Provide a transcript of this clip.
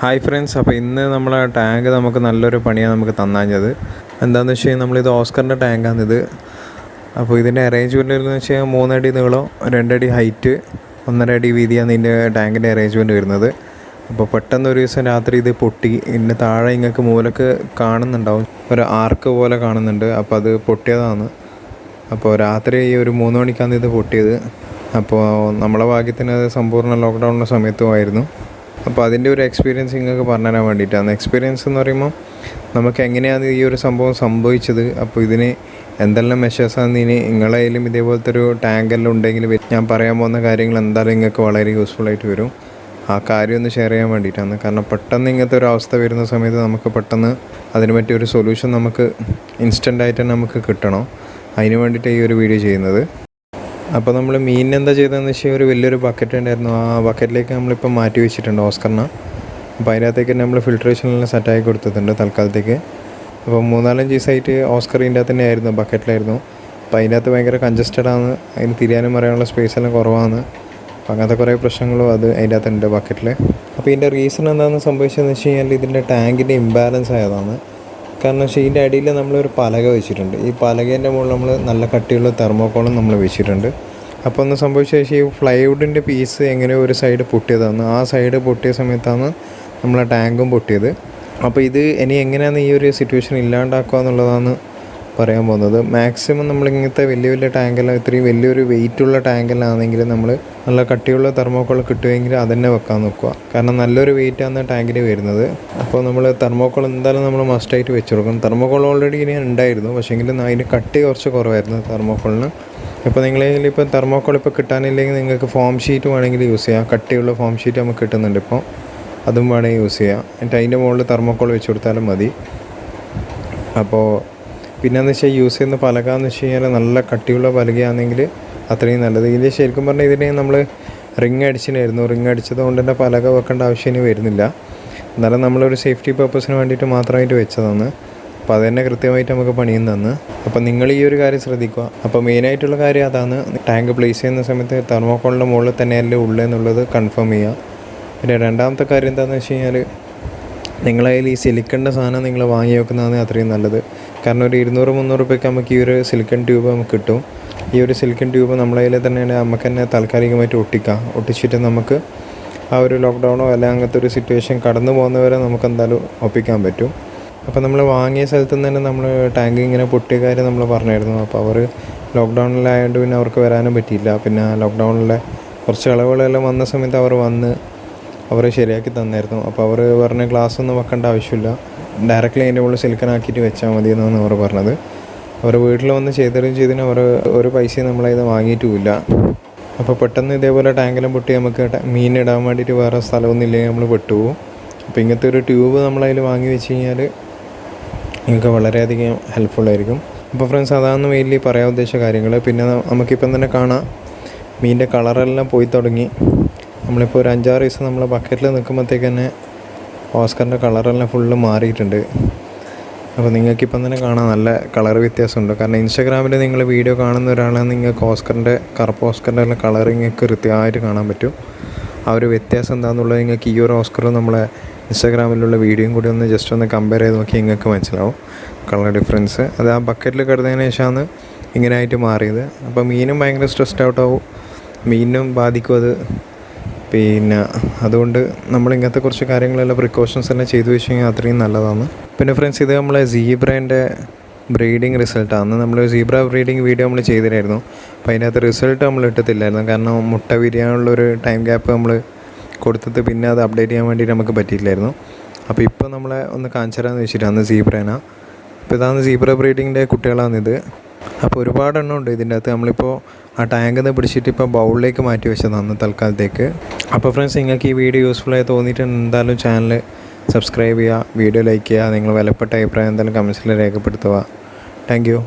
Hi friends, അപ്പോൾ ഇന്ന് നമ്മളെ ടാങ്ക് നമുക്ക് നല്ലൊരു പണിയാണ് നമുക്ക് തന്നാഞ്ഞത്. എന്താണെന്ന് വെച്ച് കഴിഞ്ഞാൽ നമ്മളിത് ഓസ്കറിൻ്റെ ടാങ്കാണിത്. അപ്പോൾ ഇതിൻ്റെ അറേഞ്ച്മെൻറ്റ് വരുന്നത് വെച്ച് കഴിഞ്ഞാൽ 3 അടി നീളം, 2 അടി ഹൈറ്റ്, 1.5 അടി വീതിയാണ് ഇതിൻ്റെ ടാങ്കിൻ്റെ അറേഞ്ച്മെൻറ്റ് വരുന്നത്. അപ്പോൾ പെട്ടെന്ന് ഒരു ദിവസം രാത്രി ഇത് പൊട്ടി. ഇതിൻ്റെ താഴെ നിങ്ങൾക്ക് മൂലക്ക് കാണുന്നുണ്ടാവും, ഒരു ആർക്ക് പോലെ കാണുന്നുണ്ട്. അപ്പോൾ അത് പൊട്ടിയതാണ്. അപ്പോൾ രാത്രി ഒരു 3 മണിക്കാണ് ഇത് പൊട്ടിയത്. അപ്പോൾ നമ്മളെ ഭാഗ്യത്തിന് അത് സമ്പൂർണ്ണ ലോക്ക്ഡൗണിൻ്റെ സമയത്തുമായിരുന്നു. അപ്പോൾ അതിൻ്റെ ഒരു എക്സ്പീരിയൻസ് നിങ്ങൾക്ക് പറഞ്ഞുതരാൻ വേണ്ടിയിട്ടാണ്. എക്സ്പീരിയൻസ് എന്ന് പറയുമ്പോൾ നമുക്ക് എങ്ങനെയാണ് ഈ ഒരു സംഭവം സംഭവിച്ചത്, അപ്പോൾ ഇതിന് എന്തെല്ലാം മെഷേഴ്സാണ് ഇനി നിങ്ങളായാലും ഇതേപോലത്തെ ഒരു ടാങ്കെല്ലാം ഉണ്ടെങ്കിൽ ഞാൻ പറയാൻ പോകുന്ന കാര്യങ്ങൾ എന്തായാലും നിങ്ങൾക്ക് വളരെ യൂസ്ഫുള്ളായിട്ട് വരും. ആ കാര്യം ഒന്ന് ഷെയർ ചെയ്യാൻ വേണ്ടിയിട്ടാണ്. കാരണം പെട്ടെന്ന് ഇങ്ങനത്തെ ഒരു അവസ്ഥ വരുന്ന സമയത്ത് നമുക്ക് പെട്ടെന്ന് അതിന് പറ്റിയ ഒരു സൊല്യൂഷൻ നമുക്ക് ഇൻസ്റ്റൻ്റായിട്ട് തന്നെ നമുക്ക് കിട്ടണം. അതിന് വേണ്ടിയിട്ട് ഈ ഒരു വീഡിയോ ചെയ്യുന്നത്. അപ്പോൾ നമ്മൾ മീനിന് എന്താ ചെയ്തതെന്ന് വെച്ചാൽ ഒരു വലിയൊരു ബക്കറ്റ് ഉണ്ടായിരുന്നു. ആ ബക്കറ്റിലേക്ക് നമ്മളിപ്പോൾ മാറ്റി വെച്ചിട്ടുണ്ട് ഓസ്കറിനെ. അപ്പോൾ അതിനകത്തേക്ക് നമ്മൾ ഫിൽട്രേഷനെല്ലാം സെറ്റാക്കി കൊടുത്തിട്ടുണ്ട് തൽക്കാലത്തേക്ക്. അപ്പോൾ 3-4 ദിവസമായിട്ട് ഓസ്കർ ഇതിൻ്റെ അകത്ത് തന്നെ ആയിരുന്നു, ബക്കറ്റിലായിരുന്നു. അപ്പോൾ അതിൻ്റെ അകത്ത് ഭയങ്കര കൺജസ്റ്റഡാണ്, അതിന് തിരിയാനും പറയാനുള്ള സ്പേസ് എല്ലാം കുറവാണ്. അപ്പോൾ അങ്ങനത്തെ കുറേ പ്രശ്നങ്ങളും അതിൻ്റെ അകത്തുണ്ട് ബക്കറ്റിൽ. അപ്പോൾ ഇതിൻ്റെ റീസൺ എന്താണെന്ന് സംഭവിച്ചതെന്ന് വെച്ച് കഴിഞ്ഞാൽ ഇതിൻ്റെ ടാങ്കിൻ്റെ ഇംബാലൻസ് ആയതാണ്. കാരണം വെച്ചാൽ ഇതിൻ്റെ അടിയിൽ നമ്മളൊരു പലക വെച്ചിട്ടുണ്ട്. ഈ പലകേൻ്റെ മുകളിൽ നമ്മൾ നല്ല കട്ടിയുള്ള തെർമോക്കോളും നമ്മൾ വെച്ചിട്ടുണ്ട്. അപ്പോൾ ഒന്ന് സംഭവിച്ച ശേഷം ഈ പ്ലൈവുഡിൻ്റെ പീസ് എങ്ങനെയോ ഒരു സൈഡ് പൊട്ടിയതാണ്. ആ സൈഡ് പൊട്ടിയ സമയത്താണ് നമ്മളെ ടാങ്കും പൊട്ടിയത്. അപ്പോൾ ഇത് ഇനി എങ്ങനെയാണ് ഈ ഒരു സിറ്റുവേഷൻ ഇല്ലാണ്ടാക്കുക എന്നുള്ളതാണ് പറയാൻ പോകുന്നത്. മാക്സിമം നമ്മളിങ്ങനത്തെ വലിയ വലിയ ടാങ്കെല്ലാം, ഇത്രയും വലിയൊരു വെയിറ്റുള്ള ടാങ്കെല്ലാം ആണെങ്കിൽ നമ്മൾ നല്ല കട്ടിയുള്ള തെർമോക്കോൾ കിട്ടുമെങ്കിൽ അതന്നെ വെക്കാൻ നോക്കുക. കാരണം നല്ലൊരു വെയിറ്റാണ് ടാങ്കിന് വരുന്നത്. അപ്പോൾ നമ്മൾ തെർമോക്കോൾ എന്തായാലും നമ്മൾ മസ്റ്റായിട്ട് വെച്ച് കൊടുക്കണം. തെർമോക്കോൾ ഓൾറെഡി ഇനി ഉണ്ടായിരുന്നു, പക്ഷേങ്കിൽ അതിന് കട്ടി കുറച്ച് കുറവായിരുന്നു തെർമോക്കോളിന്. ഇപ്പോൾ നിങ്ങളെങ്കിൽ ഇപ്പോൾ തെർമോക്കോൾ ഇപ്പോൾ കിട്ടാനില്ലെങ്കിൽ നിങ്ങൾക്ക് ഫോം ഷീറ്റ് വേണമെങ്കിൽ യൂസ് ചെയ്യാം. കട്ടിയുള്ള ഫോം ഷീറ്റ് നമുക്ക് കിട്ടുന്നുണ്ട് ഇപ്പോൾ, അതും വേണമെങ്കിൽ യൂസ് ചെയ്യാം. എന്നിട്ട് അതിൻ്റെ മുകളിൽ തെർമോക്കോൾ വെച്ച് കൊടുത്താലും മതി. അപ്പോൾ പിന്നെയെന്ന് വെച്ചാൽ യൂസ് ചെയ്യുന്ന പലക എന്ന് വെച്ച് കഴിഞ്ഞാൽ നല്ല കട്ടിയുള്ള പലകയാണെങ്കിൽ അത്രയും നല്ലത്. ഇതിൽ ശരിക്കും പറഞ്ഞാൽ ഇതിനെ നമ്മൾ റിങ് അടിച്ചിട്ടായിരുന്നു. റിങ് അടിച്ചത് കൊണ്ട് തന്നെ പലക വെക്കേണ്ട ആവശ്യം വരുന്നില്ല. എന്നാലും നമ്മളൊരു സേഫ്റ്റി പർപ്പസിന് വേണ്ടിയിട്ട് മാത്രമായിട്ട് വെച്ചതാണ്. അപ്പോൾ അത് തന്നെ കൃത്യമായിട്ട് നമുക്ക് പണിയും തന്ന്. അപ്പോൾ നിങ്ങൾ ഈ ഒരു കാര്യം ശ്രദ്ധിക്കുക. അപ്പോൾ മെയിനായിട്ടുള്ള കാര്യം അതാണ്, ടാങ്ക് പ്ലേസ് ചെയ്യുന്ന സമയത്ത് തെർമോക്കോളിൻ്റെ മുകളിൽ തന്നെയല്ലേ ഉള്ളത് എന്നുള്ളത് കൺഫേം ചെയ്യുക. പിന്നെ രണ്ടാമത്തെ കാര്യം എന്താണെന്ന് വെച്ച് കഴിഞ്ഞാൽ നിങ്ങളതിൽ ഈ സിലിക്കണിൻ്റെ സാധനം നിങ്ങൾ വാങ്ങി വെക്കുന്നതാണ് അത്രയും നല്ലത്. കാരണം ഒരു 200-300 രൂപയ്ക്ക് നമുക്ക് ഈ ഒരു സിലിക്കൺ ട്യൂബ് നമുക്ക് കിട്ടും. ഈ ഒരു സിലിക്കൺ ട്യൂബ് നമ്മളതിൽ തന്നെ നമുക്ക് തന്നെ താൽക്കാലികമായിട്ട് ഒട്ടിച്ചിട്ട് നമുക്ക് ആ ഒരു ലോക്ക്ഡൗണോ അല്ലെങ്കിൽ അങ്ങനത്തെ ഒരു സിറ്റുവേഷൻ കടന്നു പോകുന്നവരെ നമുക്ക് എന്തായാലും ഒപ്പിക്കാൻ പറ്റും. അപ്പോൾ നമ്മൾ വാങ്ങിയ സ്ഥലത്തു നിന്ന് തന്നെ നമ്മൾ ടാങ്ക് ഇങ്ങനെ പൊട്ടിയ കാര്യം നമ്മൾ പറഞ്ഞായിരുന്നു. അപ്പോൾ അവർ ലോക്ക്ഡൗണിലായതുകൊണ്ട് പിന്നെ അവർക്ക് വരാനും പറ്റിയില്ല. പിന്നെ ലോക്ക്ഡൗണിലെ കുറച്ച് ഇളവുകളെല്ലാം വന്ന സമയത്ത് അവർ ശരിയാക്കി തന്നായിരുന്നു. അപ്പോൾ അവർ പറഞ്ഞ ഗ്ലാസ് ഒന്നും വെക്കേണ്ട ആവശ്യമില്ല, ഡയറക്റ്റ്ലി അതിൻ്റെ ഉള്ളിൽ സിലിക്കൺ ആക്കിയിട്ട് വെച്ചാൽ മതി എന്നാണ് അവർ പറഞ്ഞത്. അവർ വീട്ടിൽ വന്ന് ചെയ്തതിന് അവർ ഒരു പൈസയും നമ്മളത് വാങ്ങിയിട്ടുമില്ല. അപ്പോൾ പെട്ടെന്ന് ഇതേപോലെ ടാങ്കെല്ലാം പൊട്ടി നമുക്ക് മീനിടാൻ വേണ്ടിയിട്ട് വേറെ സ്ഥലമൊന്നും ഇല്ലെങ്കിൽ നമ്മൾ പെട്ടുപോകും. അപ്പോൾ ഇങ്ങനത്തെ ഒരു ട്യൂബ് നമ്മളതിൽ വാങ്ങി വെച്ച് കഴിഞ്ഞാൽ നിങ്ങൾക്ക് വളരെയധികം ഹെൽപ്ഫുള്ളായിരിക്കും. അപ്പോൾ ഫ്രണ്ട്സ്, അതാണ് മെയിൻലി പറയാൻ ഉദ്ദേശിച്ച കാര്യങ്ങൾ. പിന്നെ നമുക്കിപ്പം തന്നെ കാണാം മീനിൻ്റെ കളറെല്ലാം പോയി തുടങ്ങി. നമ്മളിപ്പോൾ ഒരു 5-6 ദിവസം നമ്മൾ ബക്കറ്റിൽ നിൽക്കുമ്പോഴത്തേക്ക് തന്നെ ഓസ്കറിൻ്റെ കളറെല്ലാം ഫുള്ള് മാറിയിട്ടുണ്ട്. അപ്പോൾ നിങ്ങൾക്കിപ്പം തന്നെ കാണാം നല്ല കളർ വ്യത്യാസമുണ്ട്. കാരണം ഇൻസ്റ്റാഗ്രാമിൽ നിങ്ങൾ വീഡിയോ കാണുന്ന ഒരാളാണ്, നിങ്ങൾക്ക് കറുപ്പ് ഓസ്കറിൻ്റെ എല്ലാം കളർ നിങ്ങൾക്ക് കൃത്യമായിട്ട് കാണാൻ പറ്റും. ആ ഒരു വ്യത്യാസം എന്താണെന്നുള്ളത് നിങ്ങൾക്ക് ഈ ഒരു ഓസ്കറും നമ്മളെ ഇൻസ്റ്റാഗ്രാമിലുള്ള വീഡിയോയും കൂടി ഒന്ന് ജസ്റ്റ് ഒന്ന് കമ്പയർ ചെയ്ത് നോക്കി നിങ്ങൾക്ക് മനസ്സിലാവും കളർ ഡിഫറൻസ്. അത് ആ ബക്കറ്റിൽ കിടന്നതിന് ശേഷമാണ് ഇങ്ങനെ ആയിട്ട് മാറിയത്. അപ്പോൾ മീനും ഭയങ്കര സ്ട്രെസ്ഡ് ഔട്ടാവും, മീനിനും ബാധിക്കും അത്. പിന്നെ അതുകൊണ്ട് നമ്മൾ ഇങ്ങനത്തെ കുറച്ച് കാര്യങ്ങളെല്ലാം പ്രിക്കോഷൻസ് എല്ലാം ചെയ്തു വെച്ച് കഴിഞ്ഞാൽ അത്രയും നല്ലതാണ്. പിന്നെ ഫ്രണ്ട്സ്, ഇത് നമ്മളെ സീബ്രേൻ്റെ ബ്രീഡിങ് റിസൾട്ടാണ്. നമ്മൾ സീബ്ര ബ്രീഡിങ് വീഡിയോ നമ്മൾ ചെയ്തിട്ടായിരുന്നു. അപ്പോൾ അതിനകത്ത് റിസൾട്ട് നമ്മൾ ഇട്ടിട്ടില്ലായിരുന്നു. കാരണം മുട്ട വിരിയാനുള്ളൊരു ടൈം ഗ്യാപ്പ് നമ്മൾ കൊടുത്തിട്ട് പിന്നെ അത് അപ്ഡേറ്റ് ചെയ്യാൻ വേണ്ടിയിട്ട് നമുക്ക് പറ്റിയില്ലായിരുന്നു. അപ്പോൾ ഇപ്പോൾ നമ്മളെ ഒന്ന് കാണിച്ചു തരാമെന്ന് വെച്ചിട്ടാണ് സീബ്രേന. അപ്പോൾ ഇതാണ് സീബ്ര ബ്രീഡിങ്ങിൻ്റെ കുട്ടികളാണിത്. അപ്പോൾ ഒരുപാടെണ്ണം ഉണ്ട് ഇതിൻ്റെ അകത്ത്. നമ്മളിപ്പോൾ ആ ടാങ്കിൽ നിന്ന് പിടിച്ചിട്ട് ഇപ്പോൾ ബൗളിലേക്ക് മാറ്റി വെച്ചതാണ് തൽക്കാലത്തേക്ക്. അപ്പോൾ ഫ്രണ്ട്സ്, നിങ്ങൾക്ക് ഈ വീഡിയോ യൂസ്ഫുള്ളായി തോന്നിയിട്ട് എന്തായാലും ചാനൽ സബ്സ്ക്രൈബ് ചെയ്യുക, വീഡിയോ ലൈക്ക് ചെയ്യുക, നിങ്ങൾ വിലപ്പെട്ട അഭിപ്രായം എന്തായാലും കമൻസിൽ രേഖപ്പെടുത്തുക. Thank you.